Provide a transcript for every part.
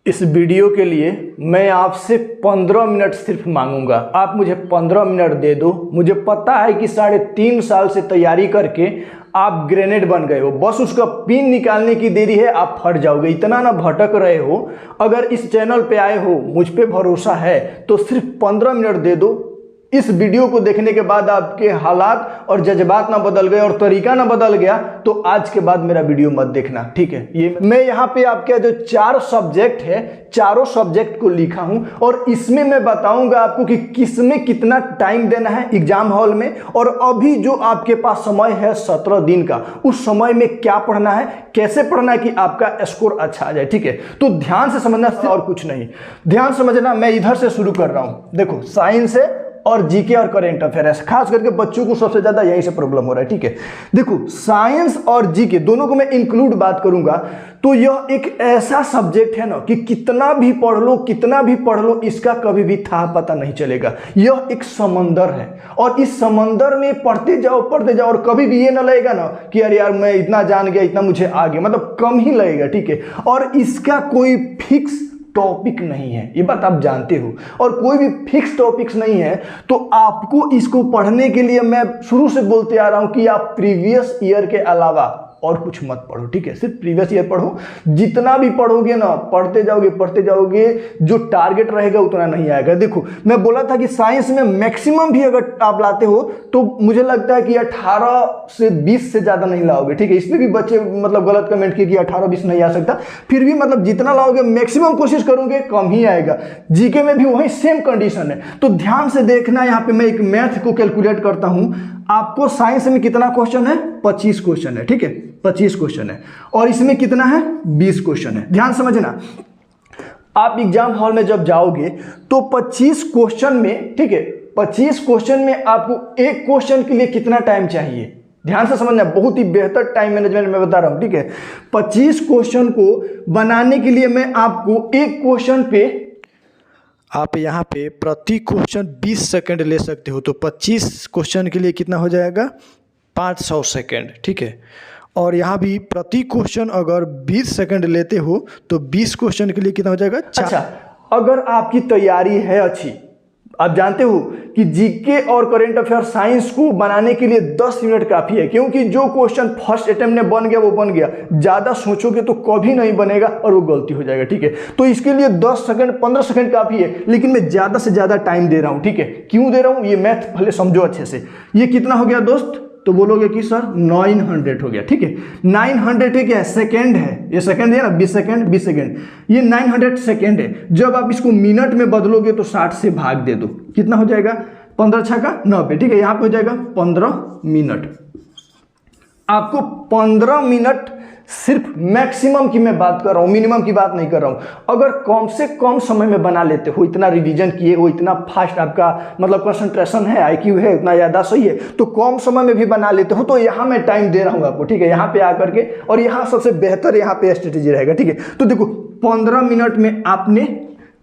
इस वीडियो के लिए मैं आपसे 15 मिनट सिर्फ मांगूंगा। आप मुझे 15 मिनट दे दो। मुझे पता है कि 3.5 साल से तैयारी करके आप ग्रेनेड बन गए हो, बस उसका पिन निकालने की देरी है, आप फट जाओगे। इतना ना भटक रहे हो। अगर इस चैनल पे आए हो, मुझ पे भरोसा है, तो सिर्फ 15 मिनट दे दो। इस वीडियो को देखने के बाद आपके हालात और जज्बात ना बदल गए और तरीका ना बदल गया तो आज के बाद मेरा वीडियो मत देखना, ठीक है। ये मैं यहाँ पे आपके जो 4 सब्जेक्ट है, चारों सब्जेक्ट को लिखा हूं और इसमें मैं बताऊंगा आपको कि किसमें कितना टाइम देना है एग्जाम हॉल में। और अभी जो आपके पास समय है 17 दिन का, उस समय में क्या पढ़ना है, कैसे पढ़ना है कि आपका स्कोर अच्छा आ जाए, ठीक है। तो ध्यान से समझना और कुछ नहीं, ध्यान समझना। मैं इधर से शुरू कर रहा हूं। देखो, साइंस है और जीके और करेंट अफेयर्स, खास करके बच्चों को सबसे ज्यादा यहीं से प्रॉब्लम हो रहा है, ठीक है। देखो, साइंस और जीके दोनों को मैं इंक्लूड बात करूंगा तो यह एक ऐसा सब्जेक्ट है ना कि कितना भी पढ़ लो, कितना भी पढ़ लो, इसका कभी भी था पता नहीं चलेगा। यह एक समंदर है और इस समंदर में पढ़ते जाओ और कभी भी ये ना लगेगा ना कि अरे यार मैं इतना जान गया, इतना मुझे आ गया, मतलब कम ही लगेगा, ठीक है। और इसका कोई फिक्स टॉपिक नहीं है, ये बात आप जानते हो। और कोई भी फिक्स टॉपिक्स नहीं है तो आपको इसको पढ़ने के लिए मैं शुरू से बोलते आ रहा हूं कि आप प्रीवियस ईयर के अलावा और कुछ मत पढ़ो, ठीक है। सिर्फ प्रीवियस ईयर पढ़ो। जितना भी पढ़ोगे ना, पढ़ते जाओगे, जो टारगेट रहेगा उतना नहीं आएगा। देखो, मैं बोला था कि साइंस में मैक्सिमम भी अगर आप लाते हो तो मुझे लगता है कि 18 से 20 से ज्यादा नहीं लाओगे, ठीक है। इसमें भी बच्चे मतलब गलत कमेंट किए कि 18-20 नहीं आ सकता, फिर भी मतलब जितना लाओगे मैक्सिमम कोशिश करोगे, कम ही आएगा। जीके में भी वही सेम कंडीशन है। तो ध्यान से देखना, यहाँ पे मैं एक मैथ को कैलकुलेट करता हूं। आपको साइंस में कितना क्वेश्चन है? 25 क्वेश्चन है, ठीक है। 25 क्वेश्चन है और इसमें कितना है? 20 क्वेश्चन है। ध्यान समझना, आप एग्जाम हॉल में जब जाओगे तो 25 क्वेश्चन में, ठीक है, 25 क्वेश्चन में आपको एक क्वेश्चन के लिए कितना टाइम चाहिए? ध्यान से समझना, बहुत ही बेहतर टाइम मैनेजमेंट में बता रहा हूं, ठीक है। 25 क्वेश्चन को बनाने के लिए मैं आपको एक क्वेश्चन पे, आप यहाँ पे प्रति क्वेश्चन 20 सेकंड ले सकते हो। तो 25 क्वेश्चन के लिए कितना हो जाएगा? 500 सेकंड, ठीक है। और यहाँ भी प्रति क्वेश्चन अगर 20 सेकंड लेते हो तो 20 क्वेश्चन के लिए कितना हो जाएगा? अच्छा, अगर आपकी तैयारी है अच्छी, आप जानते हो कि जीके और करंट अफेयर साइंस को बनाने के लिए 10 मिनट काफी है, क्योंकि जो क्वेश्चन फर्स्ट अटेम्प्ट में बन गया वो बन गया। ज्यादा सोचोगे तो कभी नहीं बनेगा और वो गलती हो जाएगा, ठीक है। तो इसके लिए 10 सेकंड 15 सेकंड काफी है, लेकिन मैं ज्यादा से ज्यादा टाइम दे रहा हूं, ठीक है। क्यों दे रहा हूं ये मैथ पहले समझो अच्छे से। ये कितना हो गया दोस्त? तो बोलोगे कि सर 900 हो गया, ठीक है। 900 क्या है? सेकेंड है, ये सेकेंड है ना, 20 सेकेंड, ये 900 सेकेंड है। जब आप इसको मिनट में बदलोगे तो 60 से भाग दे दो, कितना हो जाएगा? 15 छक्का 90, ठीक है। यहाँ पे हो जाएगा 15 मिनट। आपको 15 मिनट सिर्फ मैक्सिमम की मैं बात कर रहा हूं, मिनिमम की बात नहीं कर रहा हूं। अगर कम से कम समय में बना लेते हो, इतना रिवीजन किए हो, इतना फास्ट आपका मतलब कंसंट्रेशन है, आईक्यू है, उतना याददाश्त सही है, तो कम समय में भी बना लेते हो। तो यहाँ मैं टाइम दे रहा हूं आपको, ठीक है, यहाँ पे आकर के। और यहाँ सबसे बेहतर यहाँ पे स्ट्रेटेजी रहेगा, ठीक है। तो देखो, 15 मिनट में आपने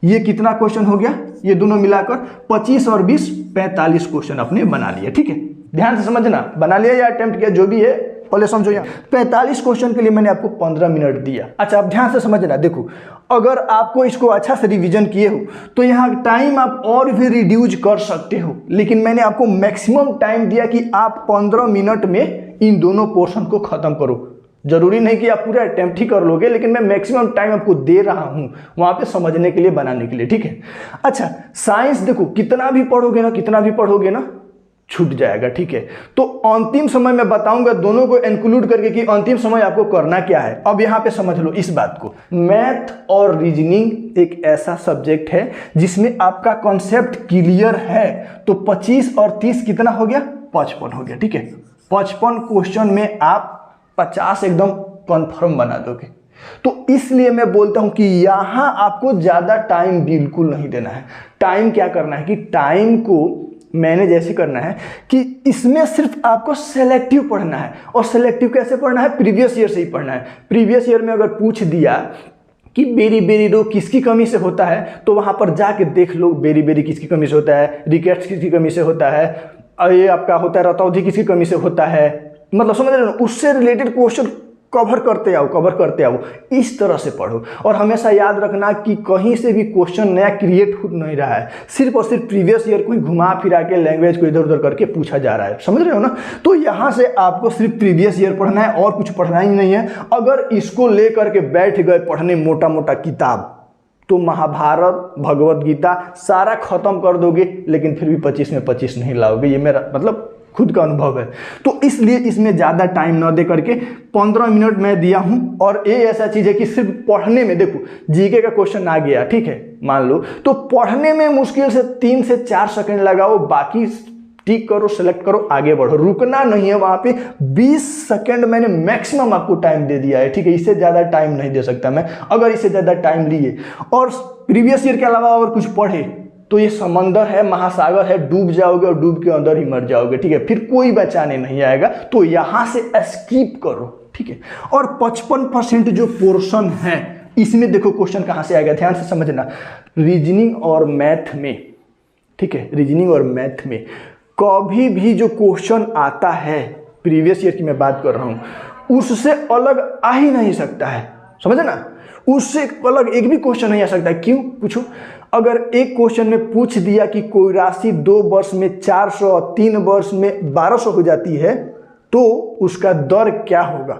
ये कितना क्वेश्चन हो गया? ये दोनों मिलाकर 25 और 20 45 क्वेश्चन आपने बना लिया, ठीक है। ध्यान से समझना, बना लिया या अटेम्प्ट किया, जो भी है पहले समझो। यहाँ 45 क्वेश्चन के लिए मैंने आपको 15 मिनट दिया। अच्छा, अब ध्यान से समझना। देखो, अगर आपको इसको अच्छा से रिवीजन किए हो तो यहाँ टाइम आप और भी रिड्यूस कर सकते हो, लेकिन मैंने आपको मैक्सिमम टाइम दिया कि आप 15 मिनट में इन दोनों पोर्शन को खत्म करो। जरूरी नहीं कि आप पूरा अटेम्प्ट ही कर लोगे, लेकिन मैं मैक्सिमम टाइम आपको दे रहा हूं वहां पे समझने के लिए, बनाने के लिए, ठीक है। अच्छा, साइंस देखो, कितना भी पढ़ोगे ना छूट जाएगा, ठीक है। तो अंतिम समय मैं बताऊंगा दोनों को इंक्लूड करके कि अंतिम समय आपको करना क्या है। अब यहाँ पे समझ लो इस बात को, मैथ और रीजनिंग एक ऐसा सब्जेक्ट है जिसमें आपका कॉन्सेप्ट क्लियर है। तो 25 और 30 कितना हो गया? 55 हो गया, ठीक है। 55 क्वेश्चन में आप 50 एकदम कंफर्म बना दोगे। तो इसलिए मैं बोलता हूं कि यहां आपको ज्यादा टाइम बिल्कुल नहीं देना है। टाइम क्या करना है कि टाइम को मैनेज ऐसे करना है कि इसमें सिर्फ आपको सेलेक्टिव पढ़ना है। और सेलेक्टिव कैसे पढ़ना है? प्रीवियस ईयर से ही पढ़ना है। प्रीवियस ईयर में अगर पूछ दिया कि बेरी बेरी रो किसकी कमी से होता है, तो वहां पर जाके देख लो बेरी बेरी किसकी कमी से होता है, रिकेट्स किसकी कमी से होता है, और ये आपका होता है रतौंधी किसकी कमी से होता है, मतलब समझ रहे हो, उससे रिलेटेड क्वेश्चन कवर करते आओ, इस तरह से पढ़ो। और हमेशा याद रखना कि कहीं से भी क्वेश्चन नया क्रिएट हो नहीं रहा है, सिर्फ और सिर्फ प्रीवियस ईयर को ही घुमा फिरा के लैंग्वेज को इधर उधर करके पूछा जा रहा है, समझ रहे हो ना। तो यहाँ से आपको सिर्फ प्रीवियस ईयर पढ़ना है और कुछ पढ़ना ही नहीं है। अगर इसको लेकर के बैठ गए पढ़ने मोटा मोटा किताब, तो महाभारत, भगवत गीता सारा खत्म कर दोगे, लेकिन फिर भी 25 में 25 नहीं लाओगे। ये मेरा मतलब खुद का अनुभव है। तो इसलिए इसमें ज़्यादा टाइम न दे करके 15 मिनट मैं दिया हूं। और ये ऐसा चीज़ है कि सिर्फ पढ़ने में, देखो जीके का क्वेश्चन आ गया, ठीक है, मान लो, तो पढ़ने में मुश्किल से 3 से 4 सेकंड लगाओ, बाकी टिक करो, सेलेक्ट करो, आगे बढ़ो, रुकना नहीं है वहां पे। 20 सेकंड मैंने मैक्सिमम आपको टाइम दे दिया है, ठीक है, इससे ज़्यादा टाइम नहीं दे सकता मैं। अगर इससे ज़्यादा टाइम लिए और प्रीवियस ईयर के अलावा और कुछ पढ़े तो ये समंदर है, महासागर है, डूब जाओगे और डूब के अंदर ही मर जाओगे, ठीक है, फिर कोई बचाने नहीं आएगा। तो यहां से स्किप करो, ठीक है। और 55% जो पोर्शन है इसमें देखो क्वेश्चन कहां से आएगा, ध्यान से समझना। रीजनिंग और मैथ में, ठीक है, रीजनिंग और मैथ में कभी भी जो क्वेश्चन आता है, प्रीवियस ईयर की मैं बात कर रहा हूं, उससे अलग आ ही नहीं सकता है, समझे ना। उससे अलग एक भी क्वेश्चन नहीं आ सकता। क्यों पूछो, अगर एक क्वेश्चन में पूछ दिया कि कोई राशि 2 वर्ष में 400 और 3 वर्ष में 1200 हो जाती है, तो उसका दर क्या होगा,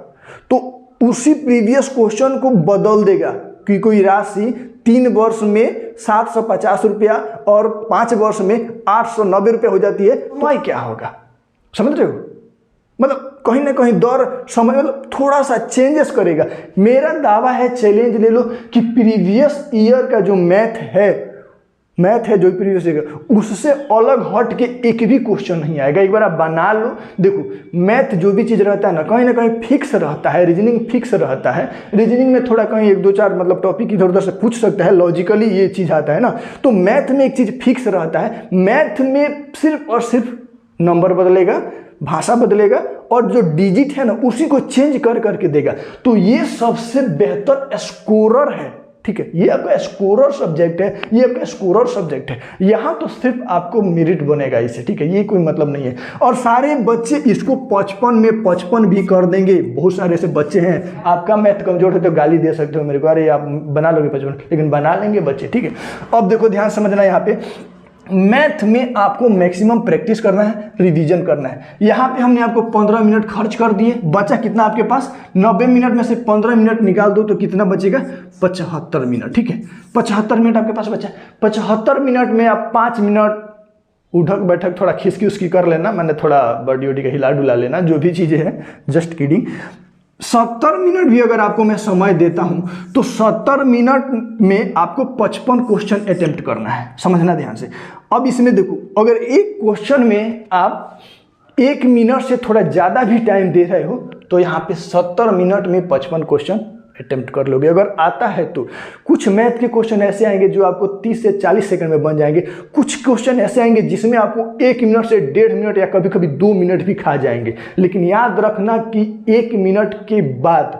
तो उसी प्रीवियस क्वेश्चन को बदल देगा कि कोई राशि 3 वर्ष में 750 रुपया और 5 वर्ष में 890 रुपया हो जाती है, तो क्या होगा, समझ रहे हो। मतलब कहीं ना कहीं दर समय मतलब थोड़ा सा चेंजेस करेगा। मेरा दावा है, चैलेंज ले लो, कि प्रीवियस ईयर का जो मैथ है जो प्रीवियस ईयर का, उससे अलग हट के एक भी क्वेश्चन नहीं आएगा। एक बार आप बना लो, देखो मैथ जो भी चीज़ रहता है ना कहीं फिक्स रहता है, रीजनिंग फिक्स रहता है। रीजनिंग में थोड़ा कहीं 1-2-4 मतलब टॉपिक इधर उधर से पूछ सकता है, लॉजिकली ये चीज़ आता है ना। तो मैथ में एक चीज़ फिक्स रहता है, मैथ में सिर्फ और सिर्फ नंबर बदलेगा, भाषा बदलेगा, और जो डिजिट है ना उसी को चेंज कर करके देगा। तो ये सबसे बेहतर स्कोरर है, ठीक है, ये आपका स्कोरर सब्जेक्ट है, ये आपका स्कोरर सब्जेक्ट है। यहाँ तो सिर्फ आपको मेरिट बनेगा इससे, ठीक है, ये कोई मतलब नहीं है। और सारे बच्चे इसको 55 में 55 भी कर देंगे। बहुत सारे ऐसे बच्चे हैं, आपका मैथ कमजोर है तो गाली दे सकते हो मेरे को, अरे आप बना लोगे 55, लेकिन बना लेंगे बच्चे, ठीक है। अब देखो ध्यान समझना, यहाँ पे मैथ में आपको मैक्सिमम प्रैक्टिस करना है, रिवीजन करना है। यहाँ पे हमने आपको 15 मिनट खर्च कर दिए, बचा कितना आपके पास, 90 मिनट में से 15 मिनट निकाल दो तो कितना बचेगा, 75 मिनट, ठीक है। 75 मिनट आपके पास बचा। 75 मिनट में आप 5 मिनट उठक बैठक थोड़ा खिसकी उसकी कर लेना, मैंने थोड़ा बॉडी वॉडी का हिला डुला लेना, जो भी चीज़ें हैं, जस्ट किडिंग। 70 मिनट भी अगर आपको मैं समय देता हूं तो 70 मिनट में आपको 55 क्वेश्चन अटेम्प्ट करना है, समझना ध्यान से। अब इसमें देखो, अगर एक क्वेश्चन में आप 1 मिनट से थोड़ा ज़्यादा भी टाइम दे रहे हो तो यहाँ पे 70 मिनट में 55 क्वेश्चन अटेम्प्ट कर लोगे, अगर आता है तो। कुछ मैथ के क्वेश्चन ऐसे आएंगे जो आपको 30 से 40 सेकंड में बन जाएंगे, कुछ क्वेश्चन ऐसे आएंगे जिसमें आपको 1 मिनट से 1.5 मिनट या कभी कभी 2 मिनट भी खा जाएंगे। लेकिन याद रखना कि 1 मिनट के बाद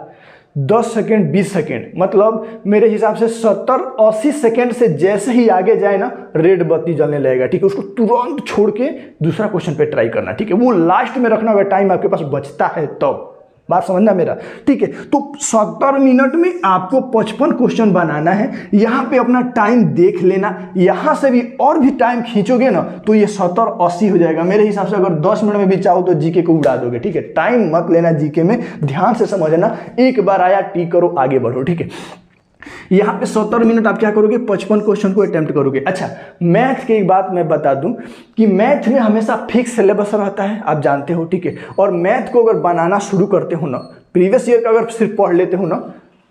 10 सेकंड 20 सेकंड, मतलब मेरे हिसाब से 70-80 सेकंड से जैसे ही आगे जाए ना, रेड बत्ती जलने लगेगा, ठीक है। उसको तुरंत छोड़ के दूसरा क्वेश्चन पे ट्राई करना, ठीक है। वो लास्ट में रखना अगर टाइम आपके पास बचता है तो, बात समझना मेरा, ठीक है। तो 70 मिनट में आपको 55 क्वेश्चन बनाना है। यहाँ पे अपना टाइम देख लेना, यहाँ से भी और भी टाइम खींचोगे ना तो ये 70-80 हो जाएगा। मेरे हिसाब से अगर 10 मिनट में भी चाहो तो जीके को उड़ा दोगे, ठीक है। टाइम मत लेना जीके में, ध्यान से समझना, एक बार आया टिक करो, आगे बढ़ो, ठीक है। यहाँ पे 70 मिनट आप क्या करोगे, 55 क्वेश्चन को अटेम्प्ट करोगे। अच्छा, मैथ की एक बात मैं बता दूं कि मैथ में हमेशा फिक्स सिलेबस रहता है, आप जानते हो, ठीक है। और मैथ को अगर बनाना शुरू करते हो ना, प्रीवियस ईयर का अगर सिर्फ पढ़ लेते हो ना,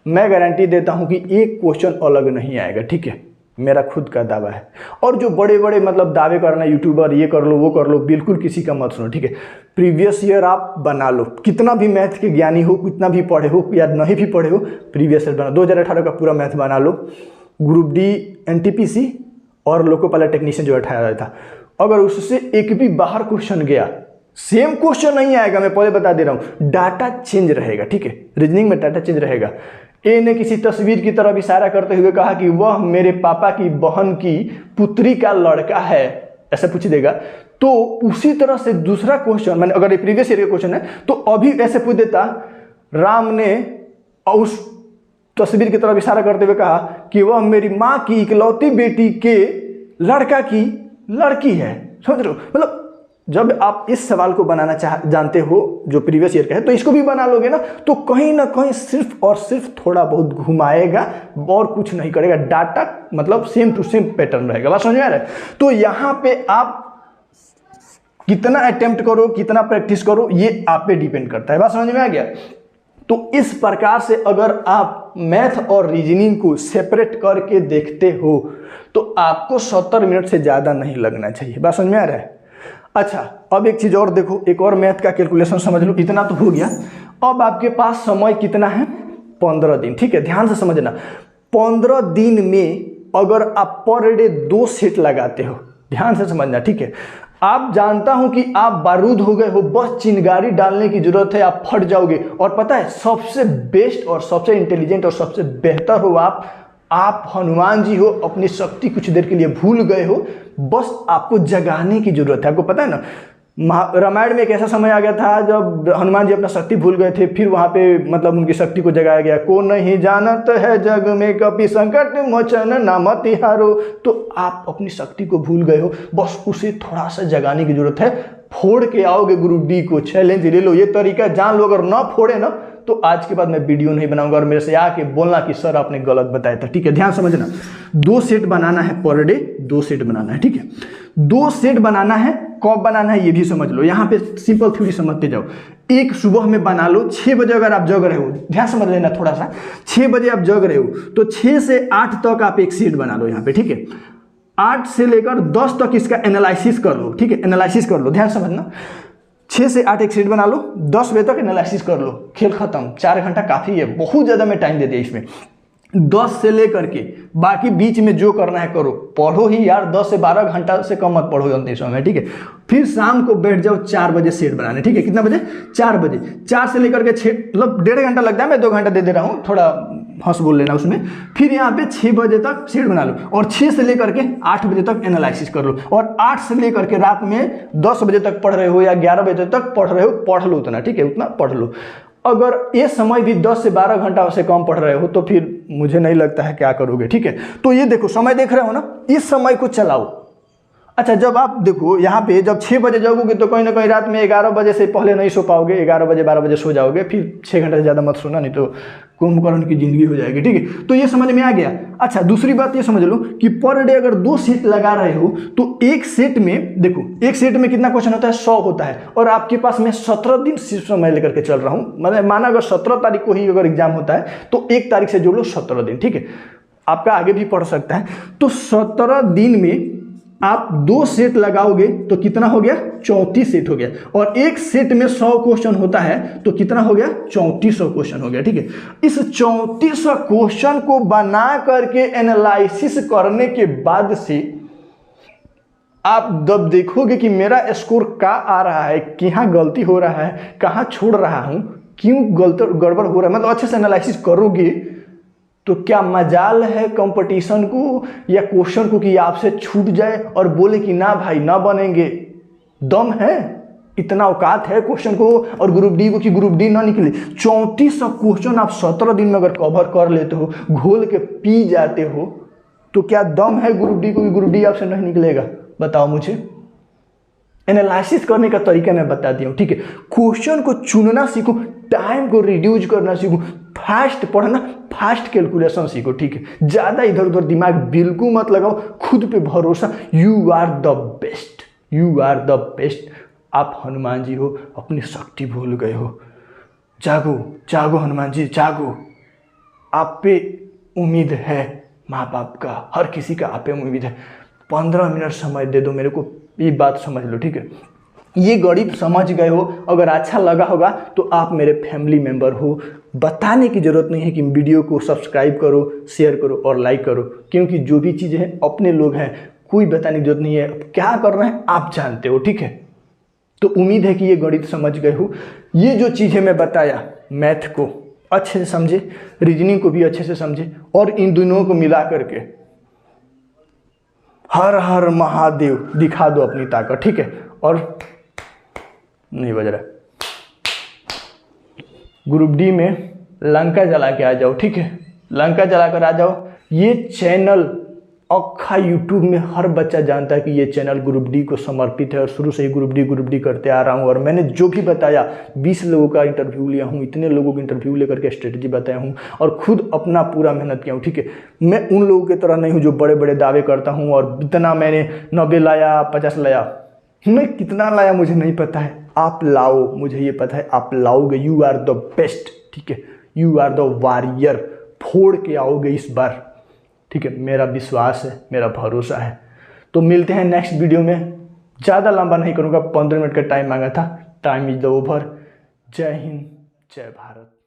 मैं गारंटी देता हूं कि एक क्वेश्चन अलग नहीं आएगा, ठीक है, मेरा खुद का दावा है। और जो बड़े बड़े मतलब दावे करना, यूट्यूबर ये कर लो वो कर लो, बिल्कुल किसी का मत सुनो, ठीक है। प्रीवियस ईयर आप बना लो, कितना भी मैथ के ज्ञानी हो, कितना भी पढ़े हो या नहीं भी पढ़े हो, प्रीवियस ईयर बना। 2018 का पूरा मैथ बना लो, ग्रुप डी NTPC और लोको पायलट टेक्नीशियन जो 18 था, अगर उससे एक भी बाहर क्वेश्चन गया, सेम क्वेश्चन नहीं आएगा, मैं पहले बता दे रहा हूँ, डाटा चेंज रहेगा, ठीक है। रीजनिंग में डाटा चेंज रहेगा। ए ने किसी तस्वीर की तरफ इशारा करते हुए कहा कि वह मेरे पापा की बहन की पुत्री का लड़का है, ऐसा पूछ देगा। तो उसी तरह से दूसरा क्वेश्चन, मैंने अगर ये प्रीवियस ईयर का क्वेश्चन है तो अभी ऐसे पूछ देता, राम ने उस तस्वीर की तरफ इशारा करते हुए कहा कि वह मेरी माँ की इकलौती बेटी के लड़का की लड़की है। समझ रहे हो? मतलब जब आप इस सवाल को बनाना जानते हो जो प्रीवियस ईयर का है, तो इसको भी बना लोगे ना, तो कहीं ना कहीं सिर्फ और सिर्फ थोड़ा बहुत घुमाएगा और कुछ नहीं करेगा। डाटा मतलब सेम टू सेम पैटर्न रहेगा। बात समझ में आ रहा है? तो यहाँ पे आप कितना अटेम्प्ट करो, कितना प्रैक्टिस करो, ये आप पे डिपेंड करता है। बात समझ में आ गया? तो इस प्रकार से अगर आप मैथ और रीजनिंग को सेपरेट करके देखते हो तो आपको 70 मिनट से ज़्यादा नहीं लगना चाहिए। बात समझ में आ रहा है? अच्छा, अब एक चीज़ और देखो, एक और मैथ का कैलकुलेशन समझ लो। इतना तो हो गया। अब आपके पास समय कितना है? 15 दिन। ठीक है, ध्यान से समझना। 15 दिन में अगर आप पर डे 2 सेट लगाते हो, ध्यान से समझना, ठीक है। आप जानता हूं कि आप बारूद हो गए हो, बस चिंगारी डालने की जरूरत है, आप फट जाओगे। और पता है सबसे बेस्ट और सबसे इंटेलिजेंट और सबसे बेहतर हो आप हनुमान जी हो। अपनी शक्ति कुछ देर के लिए भूल गए हो, बस आपको जगाने की जरूरत है। आपको पता है ना, रामायण में एक ऐसा समय आ गया था जब हनुमान जी अपना शक्ति भूल गए थे, फिर वहां पे मतलब उनकी शक्ति को जगाया गया। को नहीं जानत है जग में कपि संकट मोचन नाम तिहारो। तो आप अपनी शक्ति को भूल गए हो, बस उसे थोड़ा सा जगाने की जरूरत है। फोड़ के आओगे ग्रुप डी को, चैलेंज ले लो, ये तरीका जान लो। अगर ना फोड़े ना तो आज के बाद मैं वीडियो नहीं बनाऊंगा और मेरे से आके बोलना कि सर आपने गलत बताया था। ठीक है, ध्यान समझना। 2 सेट बनाना है पर डे, 2 सेट बनाना है। ठीक है, 2 सेट बनाना है। कब बनाना है ये भी समझ लो। यहाँ पे सिंपल थ्योरी समझते जाओ। एक सुबह में बना लो 6 बजे। अगर आप जग रहे हो, ध्यान समझ लेना थोड़ा सा, 6 बजे आप जग रहे हो तो 6 से 8 तक आप एक सेट बना लो यहाँ पे। ठीक है, 8 से लेकर 10 तक इसका एनालिसिस कर लो। ठीक है, एनालिसिस कर लो, ध्यान समझना। 6 से 8 एक सेट बना लो, 10 बजे तक एनालिसिस कर लो, खेल खत्म। 4 घंटा काफ़ी है, बहुत ज़्यादा मैं टाइम दे दिया इसमें। 10 से लेकर के बाकी बीच में जो करना है करो, पढ़ो ही यार। 10 से 12 घंटा से कम मत पढ़ो अंतिम समय। ठीक है, फिर शाम को बैठ जाओ 4 बजे सेट बनाने। ठीक है, कितना बजे? 4 बजे। 4 से लेकर के 6 मतलब 1.5 घंटा लगता है, मैं 2 घंटा दे दे रहा हूँ, थोड़ा हंस बोल लेना उसमें। फिर यहाँ पे 6 बजे तक सेट बना लो और 6 से लेकर के 8 बजे तक एनालिसिस कर लो। और 8 से लेकर के रात में 10 बजे तक पढ़ रहे हो या 11 बजे तक पढ़ रहे हो, पढ़ लो उतना। ठीक है, उतना पढ़ लो। अगर ये समय भी 10 से 12 घंटा से कम पढ़ रहे हो तो फिर मुझे नहीं लगता है क्या करोगे। ठीक है, तो ये देखो समय देख रहे हो ना, इस समय को चलाओ। अच्छा, जब आप देखो यहाँ पे जब 6 बजे जाओगे तो कहीं ना कहीं रात में 11 बजे से पहले नहीं सो पाओगे। 11 बजे 12 बजे सो जाओगे, फिर 6 घंटे से ज़्यादा मत सोना, नहीं तो कुंभकर्ण की जिंदगी हो जाएगी। ठीक है, तो ये समझ में आ गया। अच्छा, दूसरी बात ये समझ लो कि पर डे अगर 2 सेट लगा रहे हो तो एक सेट में देखो, एक सेट में कितना क्वेश्चन होता है? 100 होता है। और आपके पास मैं 17 दिन सिर्फ समय लेकर के चल रहा हूँ। मतलब माना अगर 17 तारीख को ही अगर एग्जाम होता है तो 1 तारीख से जोड़ लो 17 दिन। ठीक है, आपका आगे भी पढ़ सकता है। तो 17 दिन में आप 2 सेट लगाओगे तो कितना हो गया? 34 सेट हो गया। और एक सेट में 100 क्वेश्चन होता है तो कितना हो गया? 3400 क्वेश्चन हो गया। ठीक है, इस 3400 क्वेश्चन को बना करके एनालिसिस करने के बाद से आप जब देखोगे कि मेरा स्कोर क्या आ रहा है, कहाँ गलती हो रहा है, कहाँ छोड़ रहा हूं, क्यों गड़बड़ हो रहा है, मतलब अच्छे से एनालिसिस करोगे तो क्या मजाल है कंपटीशन को या क्वेश्चन को कि आपसे छूट जाए और बोले कि ना भाई ना बनेंगे? दम है, इतना औकात है क्वेश्चन को और ग्रुप डी को कि ग्रुप डी ना निकले। 3400 क्वेश्चन आप 17 दिन में अगर कवर कर लेते हो, घोल के पी जाते हो, तो क्या दम है ग्रुप डी को कि ग्रुप डी आपसे नहीं निकलेगा? बताओ मुझे। एनालिसिस करने का तरीका मैं बता दिया हूँ। ठीक है, क्वेश्चन को चुनना सीखो, टाइम को रिड्यूस करना सीखो, फास्ट पढ़ना, फास्ट कैलकुलेशन सीखो। ठीक है, ज़्यादा इधर उधर दिमाग बिल्कुल मत लगाओ, खुद पे भरोसा। You are the best, you are the best. आप हनुमान जी हो, अपनी शक्ति भूल गए हो। जागो जागो हनुमान जी, जागो। आप पे उम्मीद है, माँ बाप का, हर किसी का आप पे उम्मीद है। 15 मिनट समय दे दो मेरे को, ये बात समझ लो। ठीक है, ये गणित समझ गए हो, अगर अच्छा लगा होगा तो आप मेरे फैमिली मेंबर हो। बताने की ज़रूरत नहीं है कि वीडियो को सब्सक्राइब करो, शेयर करो और लाइक करो, क्योंकि जो भी चीज़ें हैं अपने लोग हैं, कोई बताने की जरूरत नहीं है। क्या करना है आप जानते हो। ठीक है, तो उम्मीद है कि ये गणित समझ गए हो। ये जो चीज़ें मैं बताया, मैथ को अच्छे से समझे, रीजनिंग को भी अच्छे से समझे, और इन दोनों को मिला करके हर हर महादेव दिखा दो अपनी ताकत। ठीक है, और नहीं बज रहा, ग्रुप डी में लंका जला के आ जाओ, ठीक है, लंका जला कर आ जाओ। ये चैनल अक्खा यूट्यूब में हर बच्चा जानता है कि ये चैनल ग्रुप डी को समर्पित है और शुरू से ही ग्रुप डी करते आ रहा हूँ। और मैंने जो भी बताया 20 लोगों का इंटरव्यू लिया हूँ, इतने लोगों का इंटरव्यू लेकर के स्ट्रेटजी बताया हूँ और खुद अपना पूरा मेहनत किया हूँ, ठीक है। मैं उन लोगों की तरह नहीं हूँ जो बड़े बड़े दावे करता हूँ और इतना मैंने 90 लाया 50 लाया। मैं कितना लाया मुझे नहीं पता है, आप लाओ, मुझे ये पता है आप लाओगे। यू आर द बेस्ट, ठीक है, यू आर द वॉरियर, फोड़ के आओगे इस बार, ठीक है, मेरा विश्वास है, मेरा भरोसा है। तो मिलते हैं नेक्स्ट वीडियो में। ज़्यादा लंबा नहीं करूँगा, 15 मिनट का टाइम मांगा था, टाइम इज ओवर। जय हिंद, जय भारत।